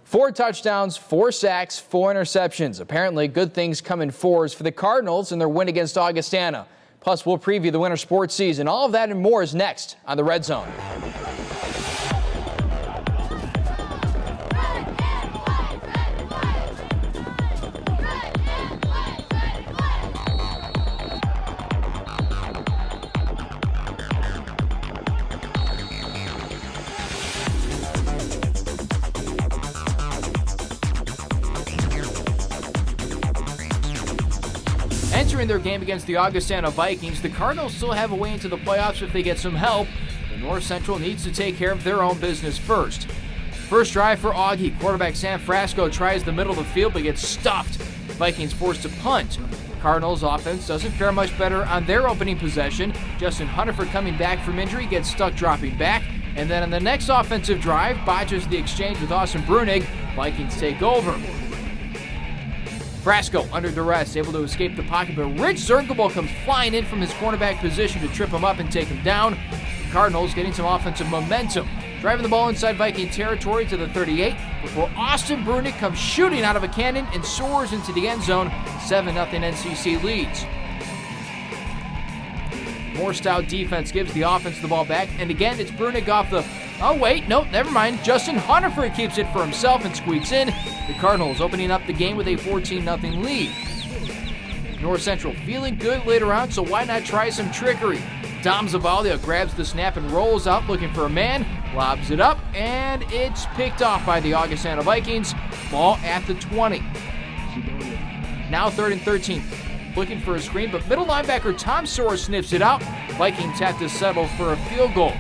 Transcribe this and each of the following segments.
4 touchdowns, 4 sacks, 4 interceptions. Apparently, good things come in fours for the Cardinals in their win against Augustana. Plus, we'll preview the winter sports season. All of that and more is next on the Red Zone. Entering their game against the Augustana Vikings, the Cardinals still have a way into the playoffs if they get some help. The North Central needs to take care of their own business first. First drive for Augie. Quarterback Sam Frasco tries the middle of the field but gets stuffed. Vikings forced to punt. Cardinals offense doesn't fare much better on their opening possession. Justin Hunterford, coming back from injury, gets stuck dropping back. And then on the next offensive drive, botches the exchange with Austin Breunig. Vikings take over. Frasco, under duress, able to escape the pocket, but Rich Zergable comes flying in from his cornerback position to trip him up and take him down. The Cardinals getting some offensive momentum, driving the ball inside Viking territory to the 38 before Austin Breunig comes shooting out of a cannon and soars into the end zone. 7-0 NCC leads. More stout defense gives the offense the ball back, and again it's Breunig off the... Oh wait, no, never mind. Justin Hunterford keeps it for himself and squeaks in. The Cardinals opening up the game with a 14-0 lead. North Central feeling good later on, so why not try some trickery? Dom Zavalia grabs the snap and rolls out looking for a man, lobs it up, and it's picked off by the Augustana Vikings. Ball at the 20. Now 3rd and 13. Looking for a screen, but middle linebacker Tom Soares snips it out. Vikings have to settle for a field goal.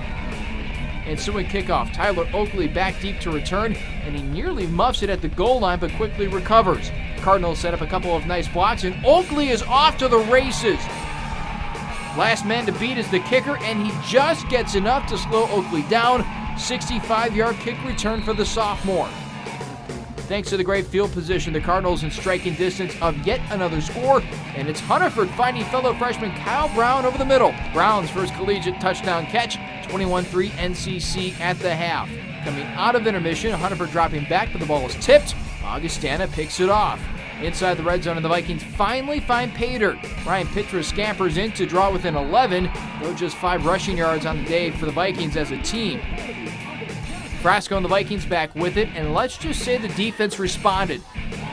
Ensuing kickoff, Tyler Oakley back deep to return, and he nearly muffs it at the goal line but quickly recovers. Cardinals set up a couple of nice blocks, and Oakley is off to the races. Last man to beat is the kicker, and he just gets enough to slow Oakley down. 65-yard kick return for the sophomore. Thanks to the great field position, the Cardinals in striking distance of yet another score, and it's Hunterford finding fellow freshman Kyle Brown over the middle. Brown's first collegiate touchdown catch, 21-3 NCC at the half. Coming out of intermission, Hunterford dropping back, but the ball is tipped. Augustana picks it off. Inside the red zone, and the Vikings finally find Pater. Ryan Pitra scampers in to draw within 11, though just 5 rushing yards on the day for the Vikings as a team. Frasco and the Vikings back with it, and let's just say the defense responded.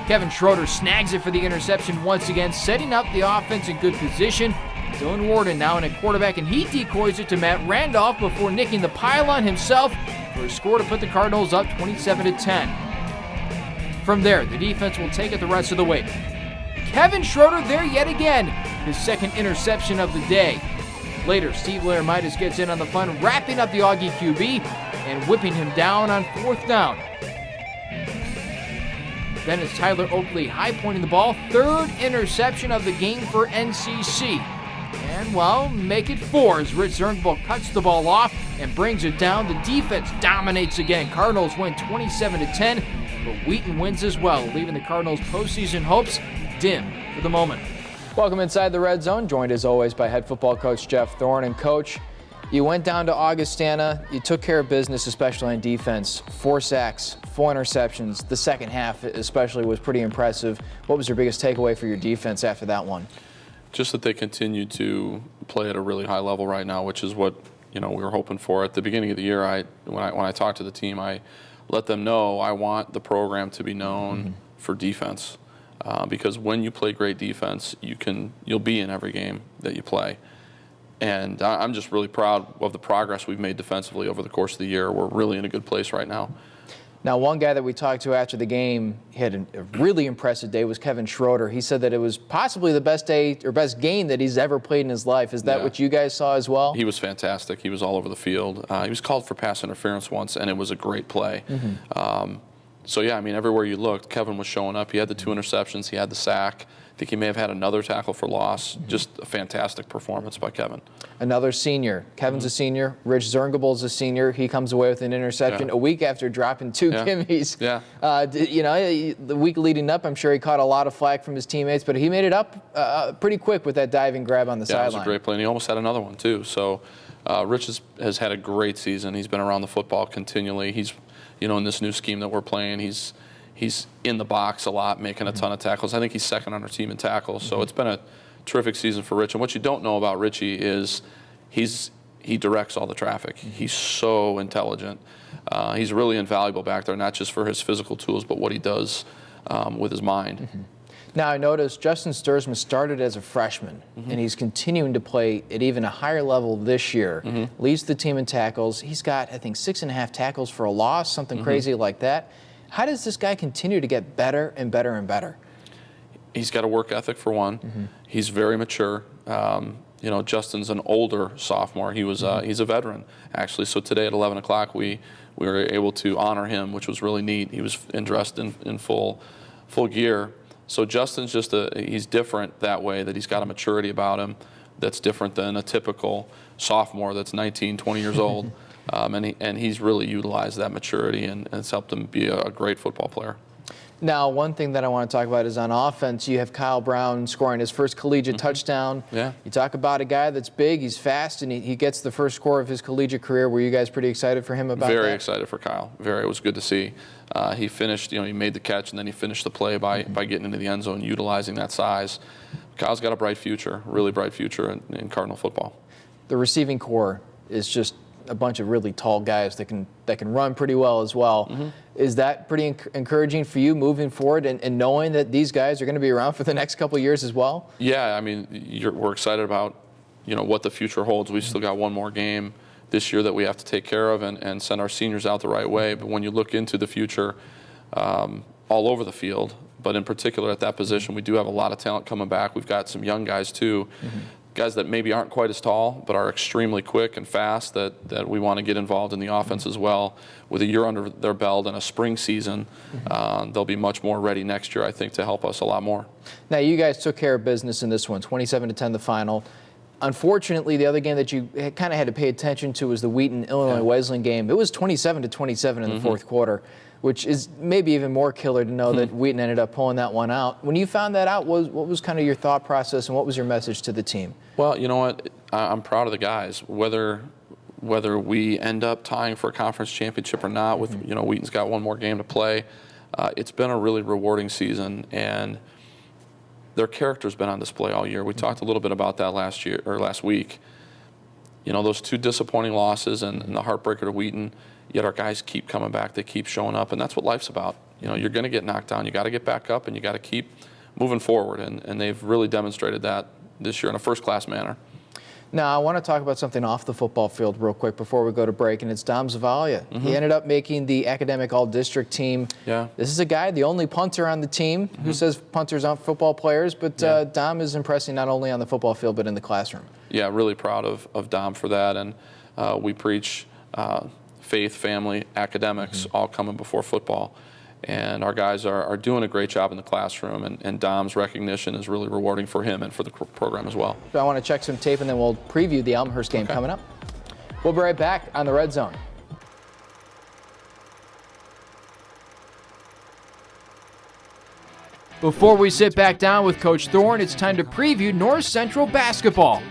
Kevin Schroeder snags it for the interception once again, setting up the offense in good position. Dylan Warden now in at quarterback, and he decoys it to Matt Randolph before nicking the pylon himself for a score to put the Cardinals up 27-10. From there, the defense will take it the rest of the way. Kevin Schroeder there yet again, his second interception of the day. Later, Steve Laramitis gets in on the fun, wrapping up the Augie QB and whipping him down on 4th down. Then it's Tyler Oakley high-pointing the ball, 3rd interception of the game for NCC. And, well, make it 4 as Rich Zergable cuts the ball off and brings it down. The defense dominates again. Cardinals win 27-10, but Wheaton wins as well, leaving the Cardinals' postseason hopes dim for the moment. Welcome inside the Red Zone, joined as always by head football coach Jeff Thorne. And, Coach, you went down to Augustana. You took care of business, especially on defense. 4 sacks, 4 interceptions. The second half especially was pretty impressive. What was your biggest takeaway for your defense after that one? Just that they continue to play at a really high level right now, which is what we were hoping for. At the beginning of the year, when I talked to the team, I let them know I want the program to be known for defense, because when you play great defense, you'll be in every game that you play. And I'm just really proud of the progress we've made defensively over the course of the year. We're really in a good place right now. Now, one guy that we talked to after the game, he had a really impressive day, was Kevin Schroeder. He said that it was possibly the best day or best game that he's ever played in his life. Is that what you guys saw as well? He was fantastic. He was all over the field. He was called for pass interference once, and it was a great play. So, yeah, I mean, everywhere you looked, Kevin was showing up. He had the 2 interceptions. He had the sack. I think he may have had another tackle for loss. Just a fantastic performance by Kevin. Another senior. Kevin's a senior. Rich Zergable's a senior. He comes away with an interception a week after dropping 2 gimmies. The week leading up, I'm sure he caught a lot of flack from his teammates, but he made it up pretty quick with that diving grab on the sideline. Yeah, it was a great play, and he almost had another one, too. So Rich has had a great season. He's been around the football continually. He's, in this new scheme that we're playing, he's He's in the box a lot, making a ton of tackles. I think he's second on our team in tackles. So it's been a terrific season for Rich. And what you don't know about Richie is he directs all the traffic. He's so intelligent. He's really invaluable back there, not just for his physical tools, but what he does with his mind. Now, I noticed Justin Sturzman started as a freshman, and he's continuing to play at even a higher level this year. Leads the team in tackles. He's got, I think, 6.5 tackles for a loss, something crazy like that. How does this guy continue to get better and better and better? He's got a work ethic, for one. He's very mature. You know, Justin's an older sophomore. He's a veteran, actually. So today at 11 o'clock, we were able to honor him, which was really neat. He was dressed in full gear. So Justin's he's different that way, that he's got a maturity about him that's different than a typical sophomore that's 19, 20 years old. And he's really utilized that maturity, and it's helped him be a great football player. Now, one thing that I want to talk about is on offense, you have Kyle Brown scoring his first collegiate touchdown. Yeah. You talk about a guy that's big, he's fast, and he gets the first score of his collegiate career. Were you guys pretty excited for him about that? Very excited for Kyle. It was good to see. He finished, he made the catch, and then he finished the play by getting into the end zone, utilizing that size. Kyle's got a bright future, really bright future in Cardinal football. The receiving core is just a bunch of really tall guys that can run pretty well as well. Is that pretty encouraging for you moving forward and knowing that these guys are going to be around for the next couple of years as well? Yeah, I mean, we're excited about what the future holds. We've still got one more game this year that we have to take care of and send our seniors out the right way. But when you look into the future, all over the field, but in particular at that position, we do have a lot of talent coming back. We've got some young guys too. Guys that maybe aren't quite as tall, but are extremely quick and fast that we want to get involved in the offense as well. With a year under their belt and a spring season, they'll be much more ready next year, I think, to help us a lot more. Now, you guys took care of business in this one, 27-10 the final. Unfortunately, the other game that you kind of had to pay attention to was the Wheaton-Illinois Wesleyan game. It was 27-27 in the fourth quarter, which is maybe even more killer to know that Wheaton ended up pulling that one out. When you found that out, what was kind of your thought process and what was your message to the team? Well, you know what? I'm proud of the guys. Whether we end up tying for a conference championship or not, with Wheaton's got one more game to play, it's been a really rewarding season, and their character's been on display all year. We talked a little bit about that last week. Those two disappointing losses and the heartbreaker to Wheaton. Yet our guys keep coming back. They keep showing up, and that's what life's about. You're going to get knocked down. You got to get back up, and you got to keep moving forward. And they've really demonstrated that this year in a first-class manner. Now, I want to talk about something off the football field real quick before we go to break, and it's Dom Zavalia. He ended up making the academic all-district team. Yeah. This is a guy, the only punter on the team, who says punters aren't football players, but Dom is impressing not only on the football field but in the classroom. Yeah, really proud of Dom for that, and we preach faith, family, academics, all coming before football. And our guys are doing a great job in the classroom, and Dom's recognition is really rewarding for him and for the program as well. So I want to check some tape, and then we'll preview the Elmhurst game coming up. We'll be right back on the Red Zone. Before we sit back down with Coach Thorne, it's time to preview North Central basketball.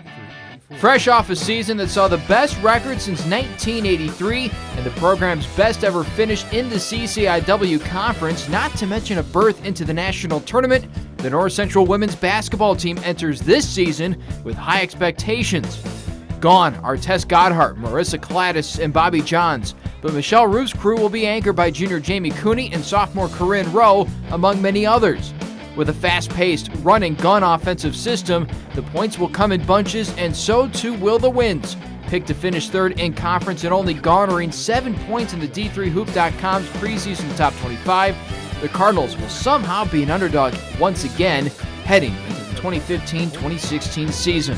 Fresh off a season that saw the best record since 1983 and the program's best ever finish in the CCIW Conference, not to mention a berth into the national tournament, the North Central women's basketball team enters this season with high expectations. Gone are Tess Godhart, Marissa Cladis, and Bobby Johns, but Michelle Roof's crew will be anchored by junior Jamie Cooney and sophomore Corinne Rowe, among many others. With a fast-paced, run-and-gun offensive system, the points will come in bunches, and so too will the wins. Picked to finish third in conference and only garnering 7 points in the D3Hoop.com's preseason top 25, the Cardinals will somehow be an underdog once again, heading into the 2015-2016 season.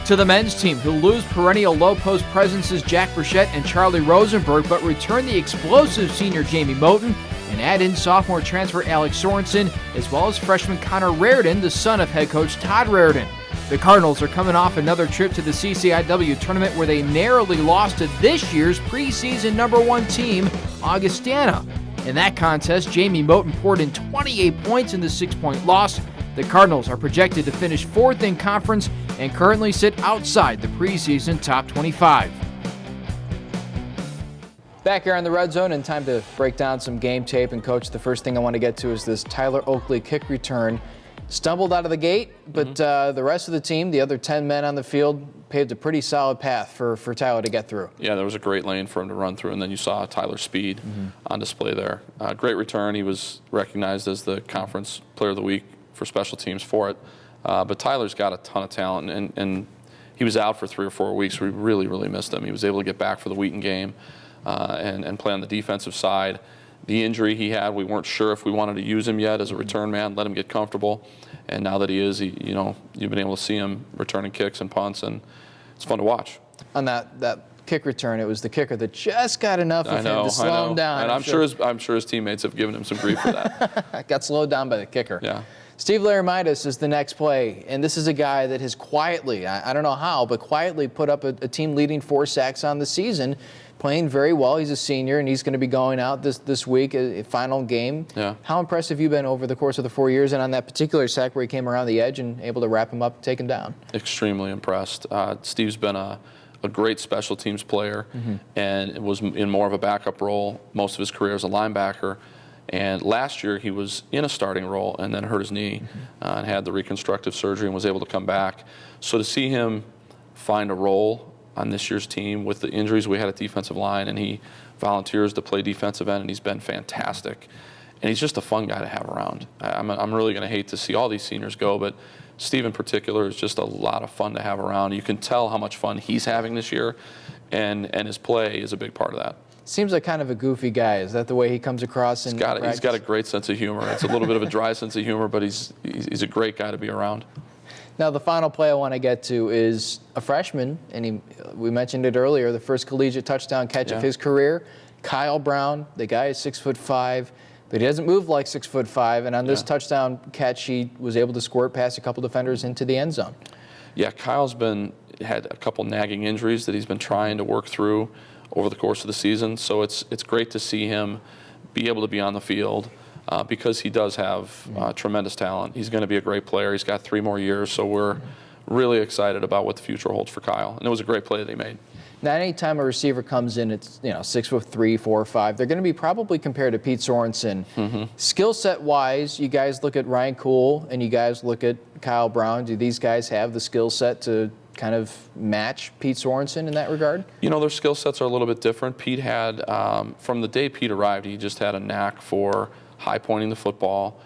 To the men's team, who lose perennial low-post presences Jack Burchett and Charlie Rosenberg, but return the explosive senior Jamie Moten, and add in sophomore transfer Alex Sorensen, as well as freshman Connor Raridan, the son of head coach Todd Raridan. The Cardinals are coming off another trip to the CCIW tournament where they narrowly lost to this year's preseason #1 team, Augustana. In that contest, Jamie Moten poured in 28 points in the 6-point loss. The Cardinals are projected to finish fourth in conference and currently sit outside the preseason top 25. Back here on the Red Zone, and time to break down some game tape. And Coach, the first thing I want to get to is this Tyler Oakley kick return. Stumbled out of the gate, but the rest of the team, the other 10 men on the field, paved a pretty solid path for Tyler to get through. Yeah, there was a great lane for him to run through, and then you saw Tyler's speed on display there. Great return. He was recognized as the Conference Player of the Week for special teams for it. But Tyler's got a ton of talent, and he was out for 3 or 4 weeks. We really, really missed him. He was able to get back for the Wheaton game and play on the defensive side. The injury he had, we weren't sure if we wanted to use him yet as a return man, let him get comfortable. And now that he is, you've been able to see him returning kicks and punts, and it's fun to watch. On that kick return, it was the kicker that just got enough of him to slow him down. And I'm sure his teammates have given him some grief for that. Got slowed down by the kicker. Yeah. Steve Laramidas is the next play, and this is a guy that has quietly, I don't know how, but quietly put up a team-leading 4 sacks on the season, playing very well. He's a senior, and he's going to be going out this week, a final game. Yeah. How impressive have you been over the course of the 4 years, and on that particular sack where he came around the edge and able to wrap him up, take him down? Extremely impressed. Steve's been a great special teams player, and was in more of a backup role most of his career as a linebacker. And last year he was in a starting role and then hurt his knee and had the reconstructive surgery and was able to come back. So to see him find a role on this year's team with the injuries we had at defensive line, and he volunteers to play defensive end, and he's been fantastic. And he's just a fun guy to have around. I'm really going to hate to see all these seniors go, but Steve in particular is just a lot of fun to have around. You can tell how much fun he's having this year, and his play is a big part of that. Seems like kind of a goofy guy. Is that the way he comes across? He's got a great sense of humor. It's a little bit of a dry sense of humor, but he's a great guy to be around. Now, the final play I want to get to is a freshman, and we mentioned it earlier, the first collegiate touchdown catch of his career. Kyle Brown, the guy is 6'5", but he doesn't move like 6'5", and on this touchdown catch, he was able to squirt past a couple defenders into the end zone. Yeah, Kyle's had a couple nagging injuries that he's been trying to work through over the course of the season, so it's great to see him be able to be on the field because he does have tremendous talent. He's going to be a great player. He's got 3 more years, so we're really excited about what the future holds for Kyle. And it was a great play that he made. Now, anytime a receiver comes in, it's 6'3", 4, 5. They're going to be probably compared to Pete Sorensen. Skill set wise, you guys look at Ryan Kuhl and you guys look at Kyle Brown. Do these guys have the skill set to kind of match Pete Sorensen in that regard? Their skill sets are a little bit different. Pete had, from the day Pete arrived, he just had a knack for high pointing the football.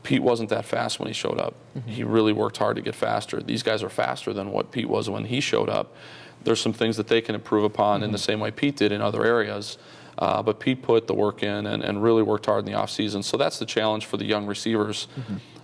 Pete wasn't that fast when he showed up. He really worked hard to get faster. These guys are faster than what Pete was when he showed up. There's some things that they can improve upon in the same way Pete did in other areas. But Pete put the work in and really worked hard in the offseason. So that's the challenge for the young receivers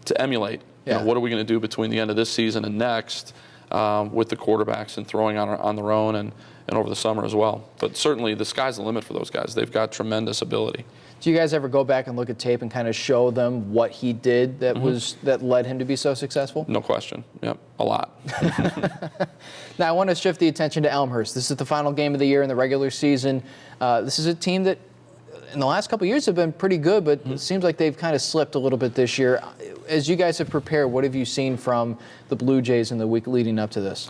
to emulate. What are we going to do between the end of this season and next with the quarterbacks and throwing on their own and over the summer as well. But certainly the sky's the limit for those guys. They've got tremendous ability. Do you guys ever go back and look at tape and kind of show them what he did that led him to be so successful? No question. Yep, a lot. Now I want to shift the attention to Elmhurst. This is the final game of the year in the regular season. This is a team that in the last couple of years have been pretty good, but it seems like they've kind of slipped a little bit this year. As you guys have prepared, what have you seen from the Blue Jays in the week leading up to this?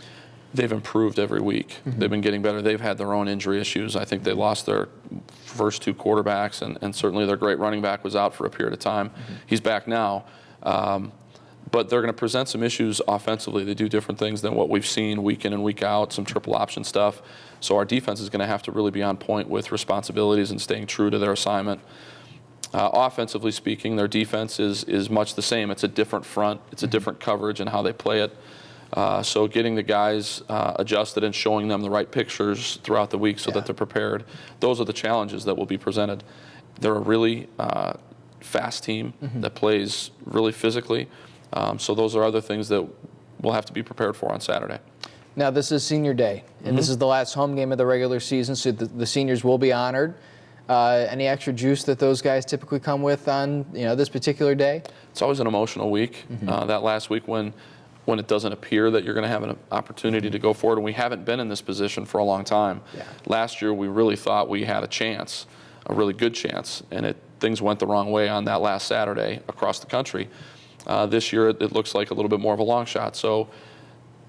They've improved every week. They've been getting better. They've had their own injury issues. I think they lost their first 2 quarterbacks, and certainly their great running back was out for a period of time. He's back now. But they're going to present some issues offensively. They do different things than what we've seen week in and week out, some triple option stuff. So our defense is going to have to really be on point with responsibilities and staying true to their assignment. Offensively speaking, their defense is much the same. It's a different front. It's a different coverage and how they play it. So getting the guys adjusted and showing them the right pictures throughout the week so that they're prepared, those are the challenges that will be presented. They're a really fast team that plays really physically. So those are other things that we'll have to be prepared for on Saturday. Now, this is senior day, and this is the last home game of the regular season, so the seniors will be honored. Any extra juice that those guys typically come with on this particular day? It's always an emotional week. That last week when it doesn't appear that you're going to have an opportunity to go forward, and we haven't been in this position for a long time. Last year we really thought we had a chance, a really good chance, and things went the wrong way on that last Saturday across the country. This year it looks like a little bit more of a long shot. So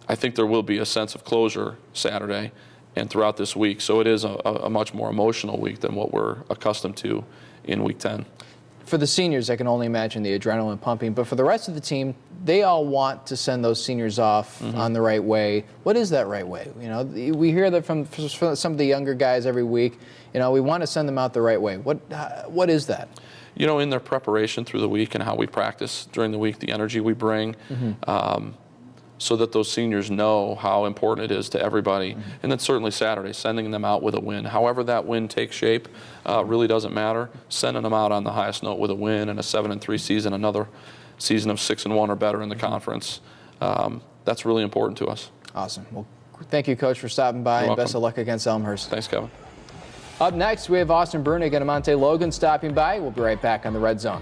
I think there will be a sense of closure Saturday, and throughout this week. So it is a much more emotional week than what we're accustomed to in Week 10. For the seniors, I can only imagine the adrenaline pumping. But for the rest of the team, they all want to send those seniors off on the right way. What is that right way? You know, we hear that from some of the younger guys every week. You know, we want to send them out the right way. What is that? You know, in their preparation through the week and how we practice during the week, the energy we bring, so that those seniors know how important it is to everybody. And then certainly Saturday, sending them out with a win. However that win takes shape really doesn't matter. Sending them out on the highest note with a win and a 7-3 season, another season of 6-1 or better in the conference, that's really important to us. Awesome. Well, thank you, Coach, for stopping by, and best of luck against Elmhurst. Thanks, Kevin. Up next, we have Austin Breunig and Emonte Logan stopping by. We'll be right back on the Red Zone.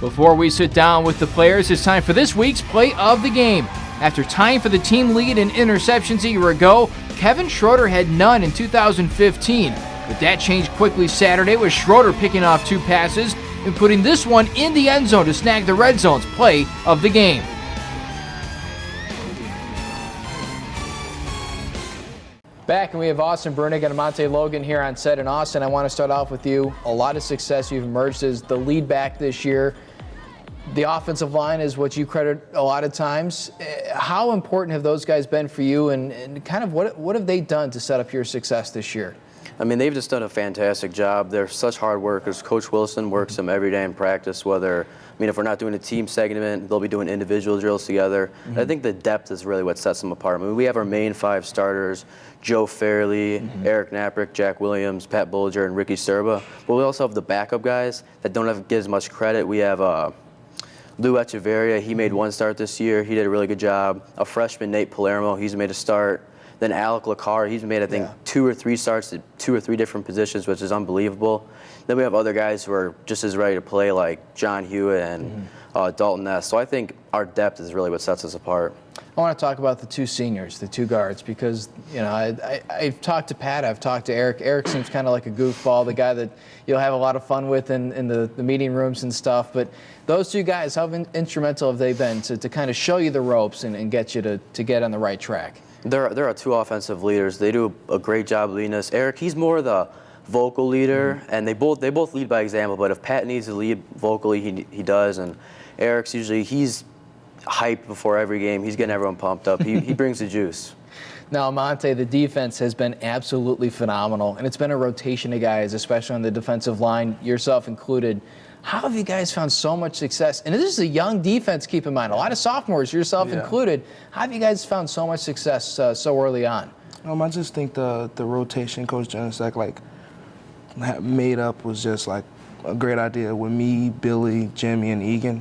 Before we sit down with the players, it's time for this week's Play of the Game. After tying for the team lead in interceptions a year ago, Kevin Schroeder had none in 2015. But that changed quickly Saturday with Schroeder picking off 2 passes and putting this one in the end zone to snag the Red Zone's Play of the Game. Back, and we have Austin Breunig and Emonte Logan here on set. And Austin, I want to start off with you. A lot of success. You've emerged as the lead back this year. The offensive line is what you credit a lot of times. How important have those guys been for you, and kind of what have they done to set up your success this year? I mean, they've just done a fantastic job. They're such hard workers. Coach Wilson works them every day in practice, if we're not doing a team segment, they'll be doing individual drills together. I think the depth is really what sets them apart. I mean, we have our main 5 starters, Joe Fairley, Eric Knappert, Jack Williams, Pat Bulger, and Ricky Sturba. But we also have the backup guys that don't get as much credit. We have Lou Echeverria. He made 1 start this year. He did a really good job. A freshman, Nate Palermo, he's made a start. Then Alec LaCar, he's made, I think, 2 or 3 starts at 2 or 3 different positions, which is unbelievable. Then we have other guys who are just as ready to play, like John Hewitt and Dalton Ness. So I think our depth is really what sets us apart. I want to talk about the 2 seniors, the 2 guards, because, you know, I've talked to Pat, I've talked to Eric. Eric seems kind of like a goofball, the guy that you'll have a lot of fun with in the meeting rooms and stuff. But those 2 guys, how instrumental have they been to kind of show you the ropes and get you to get on the right track? There are 2 offensive leaders. They do a great job leading us. Eric, he's more the vocal leader, and they both lead by example. But if Pat needs to lead vocally, he does. And Eric's he's hyped before every game. He's getting everyone pumped up. He brings the juice. Now, Emonte, the defense has been absolutely phenomenal, and it's been a rotation of guys, especially on the defensive line, yourself included. How have you guys found so much success? And this is a young defense, keep in mind. A lot of sophomores, yourself included. How have you guys found so much success so early on? I just think the rotation Coach Janicek made up was just like a great idea with me, Billy, Jimmy, and Egan.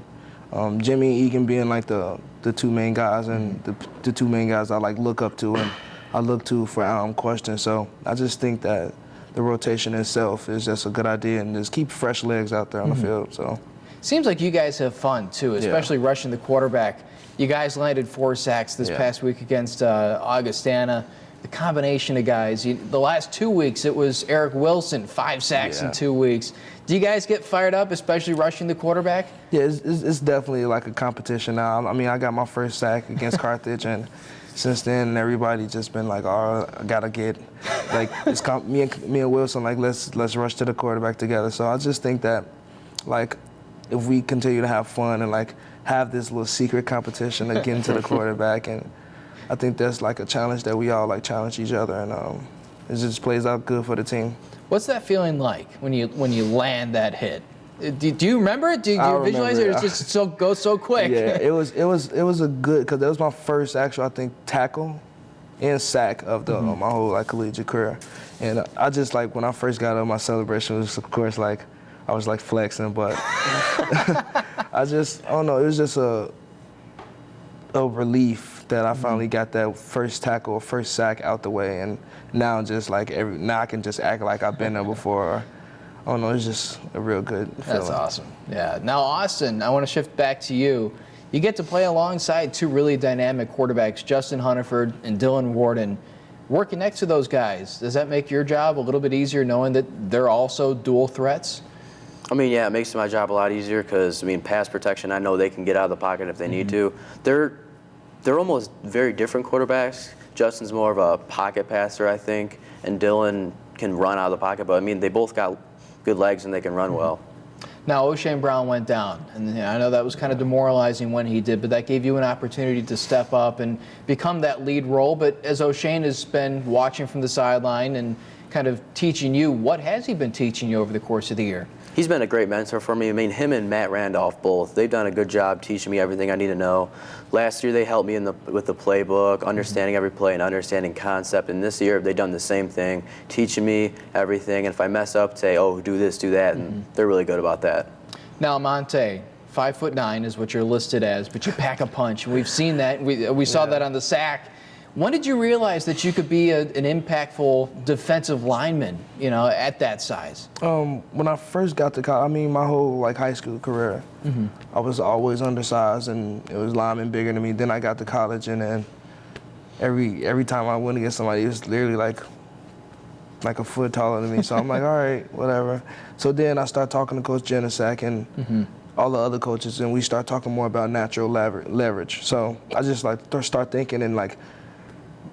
Jimmy and Egan being like the 2 main guys, and the 2 main guys I look up to and I look to for questions. So I just think that the rotation itself is just a good idea, and just keep fresh legs out there on the field. So seems like you guys have fun too, especially rushing the quarterback. You guys landed 4 sacks this past week against Augustana. The combination of guys, the last 2 weeks it was Eric Wilson, 5 sacks in 2 weeks. Do you guys get fired up, especially rushing the quarterback? Yeah, it's definitely like a competition now. I mean, I got my first sack against Carthage, and since then everybody just been like, oh, I gotta get me and Wilson, let's rush to the quarterback together. So I just think that if we continue to have fun and have this little secret competition to get into the quarterback, and I think that's a challenge that we all challenge each other, and it just plays out good for the team. What's that feeling like when you land that hit? Do you remember it? Do you visualize it, or it just goes so quick? Yeah, it was a good, because that was my first actual, I think, tackle and sack of my whole collegiate career. And I just when I first got up, my celebration was, of course, I was flexing, but I don't know, it was just a relief that I finally got that first tackle, first sack out the way, and now just now I can just act like I've been there before. I don't know, it's just a real good feeling. That's awesome. Yeah. Now, Austin, I want to shift back to you. You get to play alongside 2 really dynamic quarterbacks, Justin Hunterford and Dylan Warden. Working next to those guys, does that make your job a little bit easier knowing that they're also dual threats? I mean, yeah, it makes my job a lot easier because, I mean, pass protection, I know they can get out of the pocket if they need to. They're almost very different quarterbacks. Justin's more of a pocket passer, I think, and Dylan can run out of the pocket. But, I mean, they both got good legs and they can run well. Now, O'Shane Brown went down, and I know that was kind of demoralizing when he did, but that gave you an opportunity to step up and become that lead role. But as O'Shane has been watching from the sideline and kind of teaching you, what has he been teaching you over the course of the year? He's been a great mentor for me. I mean, him and Matt Randolph both, they've done a good job teaching me everything I need to know. Last year, they helped me with the playbook, understanding every play and understanding concept. And this year, they've done the same thing, teaching me everything. And if I mess up, say, oh, do this, do that. And they're really good about that. Now, Emonte, 5'9" is what you're listed as, but you pack a punch. We've seen that. We saw that on the sack. When did you realize that you could be an impactful defensive lineman, at that size? When I first got to college, I mean, my whole high school career, I was always undersized, and it was linemen bigger than me. Then I got to college, and then every time I went against somebody, it was literally like a foot taller than me. So I'm like, all right, whatever. So then I started talking to Coach Janicek and all the other coaches, and we start talking more about natural leverage. So I just start thinking and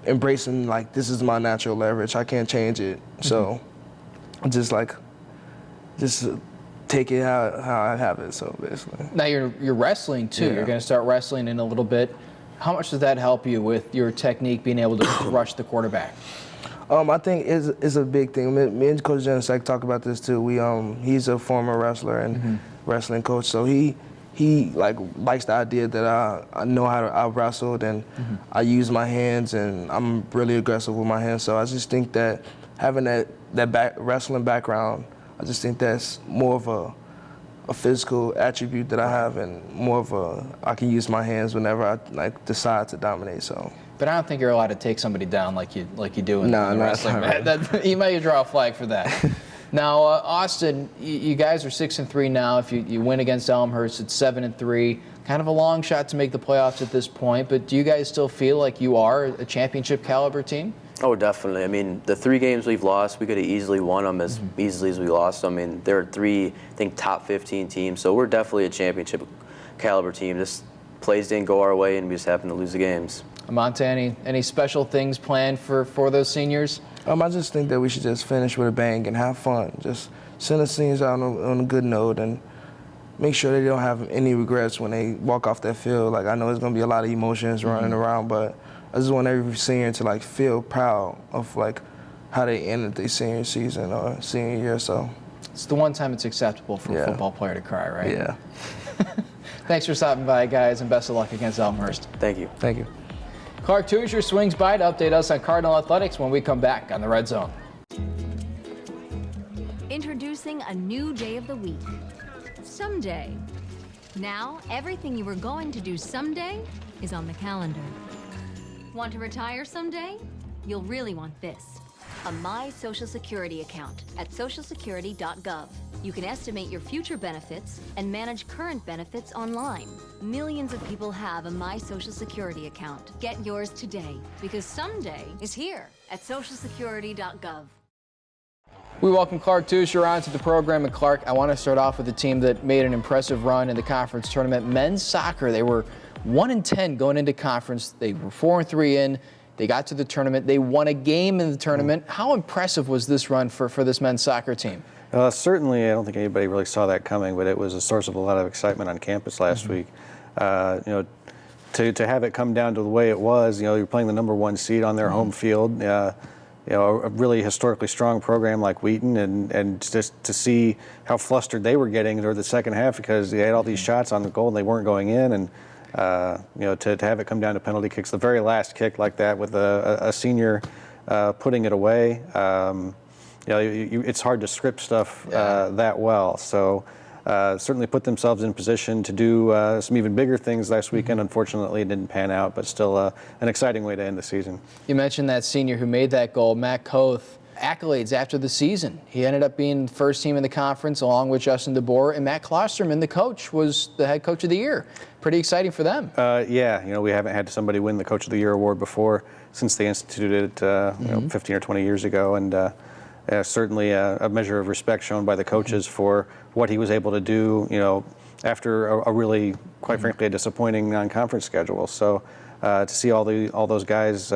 embracing this is my natural leverage. I can't change it. So just take it how I have it. So basically. Now you're wrestling too. Yeah. You're going to start wrestling in a little bit. How much does that help you with your technique, being able to rush the quarterback? I think it's a big thing. Me and Coach Janicek talk about this too. He's a former wrestler and wrestling coach, so he likes the idea that I know how to I wrestled and I use my hands and I'm really aggressive with my hands. So I just think that having that wrestling background, I just think that's more of a physical attribute that I have, and more of I can use my hands whenever I decide to dominate. So. But I don't think you're allowed to take somebody down like you do in the wrestling. Right. You might draw a flag for that. Now, Austin, you guys are 6-3 now. If you win against Elmhurst, it's 7-3. Kind of a long shot to make the playoffs at this point. But do you guys still feel like you are a championship caliber team? Oh, definitely. I mean, the 3 games we've lost, we could have easily won them as easily as we lost them. I mean, there are 3, I think, top 15 teams. So we're definitely a championship caliber team. Just plays didn't go our way, and we just happened to lose the games. Emonte, any special things planned for those seniors? I just think that we should just finish with a bang and have fun. Just send the seniors out on a good note and make sure they don't have any regrets when they walk off that field. I know there's going to be a lot of emotions running around, but I just want every senior to feel proud of how they ended their senior season or senior year. So it's the one time it's acceptable for a football player to cry, right? Yeah. Thanks for stopping by, guys, and best of luck against Elmhurst. Thank you. Thank you. Clark Tuescher swings by to update us on Cardinal Athletics when we come back on the Red Zone. Introducing a new day of the week, someday. Now, everything you were going to do someday is on the calendar. Want to retire someday? You'll really want this. A My Social Security account at socialsecurity.gov. You can estimate your future benefits and manage current benefits online. Millions of people have a My Social Security account. Get yours today, because someday is here at socialsecurity.gov. We welcome Clark Tuescher onto the program. And Clark, I want to start off with a team that made an impressive run in the conference tournament. Men's soccer, they were 1-10 going into conference. They were 4-3 in. They got to the tournament. They won a game in the tournament. How impressive was this run for this men's soccer team? Certainly, I don't think anybody really saw that coming, but it was a source of a lot of excitement on campus last week. To have it come down to the way it was, you're playing the number 1 seed on their home field. A really historically strong program like Wheaton, and just to see how flustered they were getting during the second half because they had all these shots on the goal and they weren't going in, and to have it come down to penalty kicks, the very last kick like that with a senior putting it away. It's hard to script stuff that well. So certainly put themselves in position to do some even bigger things last weekend. Unfortunately, it didn't pan out, but still an exciting way to end the season. You mentioned that senior who made that goal, Matt Koth. Accolades after the season. He ended up being the first team in the conference along with Justin DeBoer, and Matt Klosterman, the coach, was the head coach of the year. Pretty exciting for them. We haven't had somebody win the Coach of the Year award before since they instituted it 15 or 20 years ago, and certainly a measure of respect shown by the coaches for what he was able to do, after a really, quite frankly, a disappointing non-conference schedule. So to see all those guys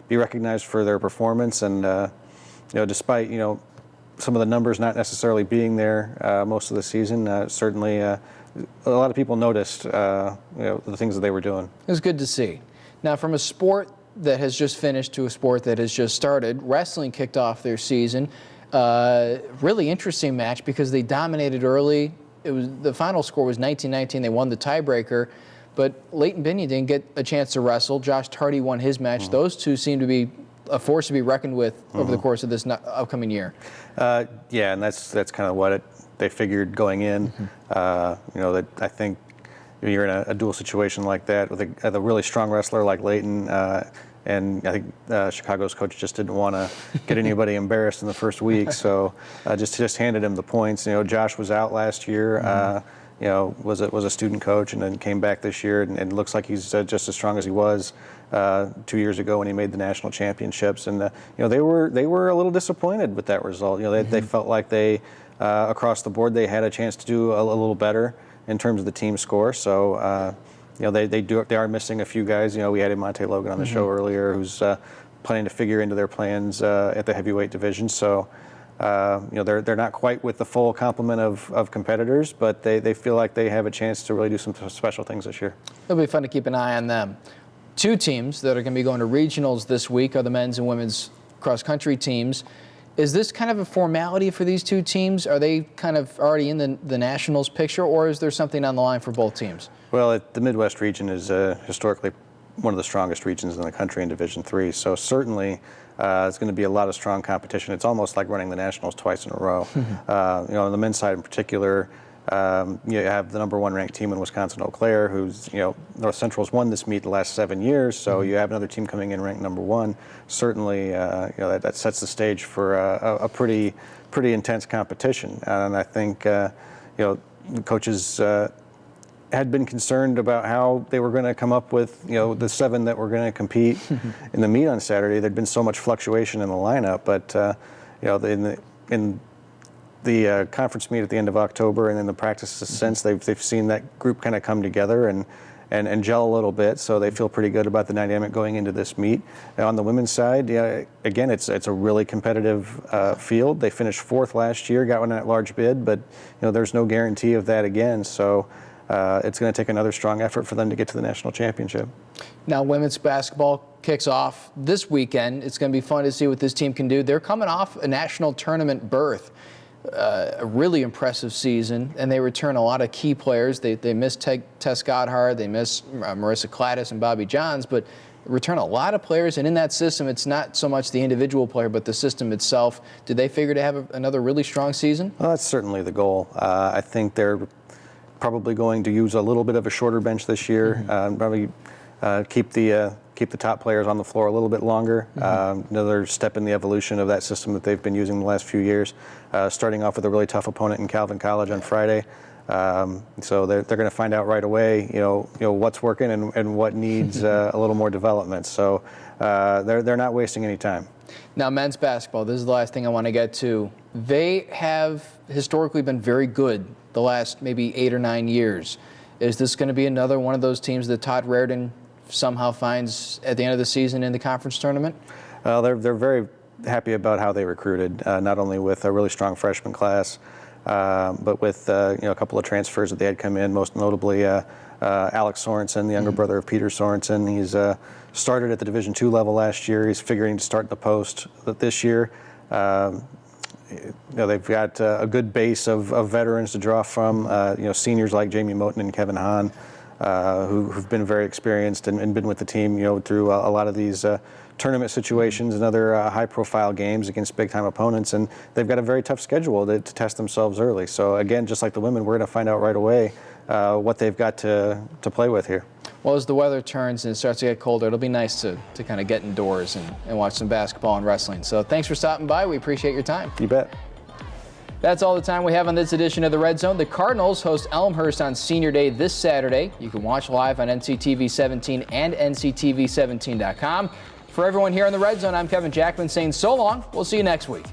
be recognized for their performance, and despite some of the numbers not necessarily being there most of the season, certainly a lot of people noticed the things that they were doing. It was good to see. Now, from a sport that has just finished to a sport that has just started, wrestling kicked off their season. Really interesting match because they dominated early. The final score was 19-19. They won the tiebreaker, but Leighton Binion didn't get a chance to wrestle. Josh Tardy won his match. Those two seem to be a force to be reckoned with over the course of this upcoming year. Yeah, and that's kind of what they figured going in. That I think you're in a dual situation like that with a really strong wrestler like Leighton. And I think Chicago's coach just didn't want to get anybody embarrassed in the first week, so just handed him the points. Josh was out last year. Was a student coach, and then came back this year, and looks like he's just as strong as he was 2 years ago when he made the national championships. And they were a little disappointed with that result. They felt like they across the board they had a chance to do a little better in terms of the team score. So. They are missing a few guys. We had Emonte Logan on the show earlier, who's planning to figure into their plans at the heavyweight division. So, they're not quite with the full complement of competitors, but they feel like they have a chance to really do some special things this year. It'll be fun to keep an eye on them. Two teams that are going to be going to regionals this week are the men's and women's cross-country teams. Is this kind of a formality for these two teams? Are they kind of already in the Nationals picture, or is there something on the line for both teams? Well, the Midwest region is historically one of the strongest regions in the country in Division III, so certainly it's going to be a lot of strong competition. It's almost like running the Nationals twice in a row. On the men's side in particular, you have the number one ranked team in Wisconsin, Eau Claire, who's, North Central's won this meet the last 7 years, so you have another team coming in ranked number one. Certainly, that sets the stage for a pretty intense competition. And I think, the coaches had been concerned about how they were going to come up with, the 7 that were going to compete in the meet on Saturday. There'd been so much fluctuation in the lineup, but, in the conference meet at the end of October and then the practices since, they've seen that group kind of come together and gel a little bit, so they feel pretty good about the dynamic going into this meet. Now, on the women's side, again, it's a really competitive field. They finished 4th last year, got one at large bid, but there's no guarantee of that again. So it's going to take another strong effort for them to get to the national championship. Now, women's basketball kicks off this weekend. It's going to be fun to see what this team can do. They're coming off a national tournament berth. A really impressive season, and they return a lot of key players. They miss Tess Gotthard, they miss Marissa Cladis and Bobby Johns, but return a lot of players, and in that system, it's not so much the individual player, but the system itself. Did they figure to have another really strong season? Well, that's certainly the goal. I think they're probably going to use a little bit of a shorter bench this year, probably keep the top players on the floor a little bit longer. Another step in the evolution of that system that they've been using the last few years. Starting off with a really tough opponent in Calvin College on Friday. So they're going to find out right away, what's working and what needs a little more development. So they're not wasting any time. Now, men's basketball, this is the last thing I want to get to. They have historically been very good the last maybe 8 or 9 years. Is this going to be another one of those teams that Todd Reardon somehow finds at the end of the season in the conference tournament? They're very happy about how they recruited, not only with a really strong freshman class, but with a couple of transfers that they had come in, most notably Alex Sorensen, the younger brother of Peter Sorensen. He's started at the Division II level last year. He's figuring to start the post this year. They've got a good base of veterans to draw from, seniors like Jamie Moten and Kevin Hahn, who've been very experienced and been with the team, through a lot of these tournament situations and other high-profile games against big-time opponents. And they've got a very tough schedule to test themselves early. So again, just like the women, we're going to find out right away what they've got to play with here. Well, as the weather turns and it starts to get colder, it'll be nice to kind of get indoors and watch some basketball and wrestling. So thanks for stopping by. We appreciate your time. You bet. That's all the time we have on this edition of The Red Zone. The Cardinals host Elmhurst on Senior Day this Saturday. You can watch live on NCTV 17 and NCTV17.com. For everyone here on The Red Zone, I'm Kevin Jackman saying so long. We'll see you next week.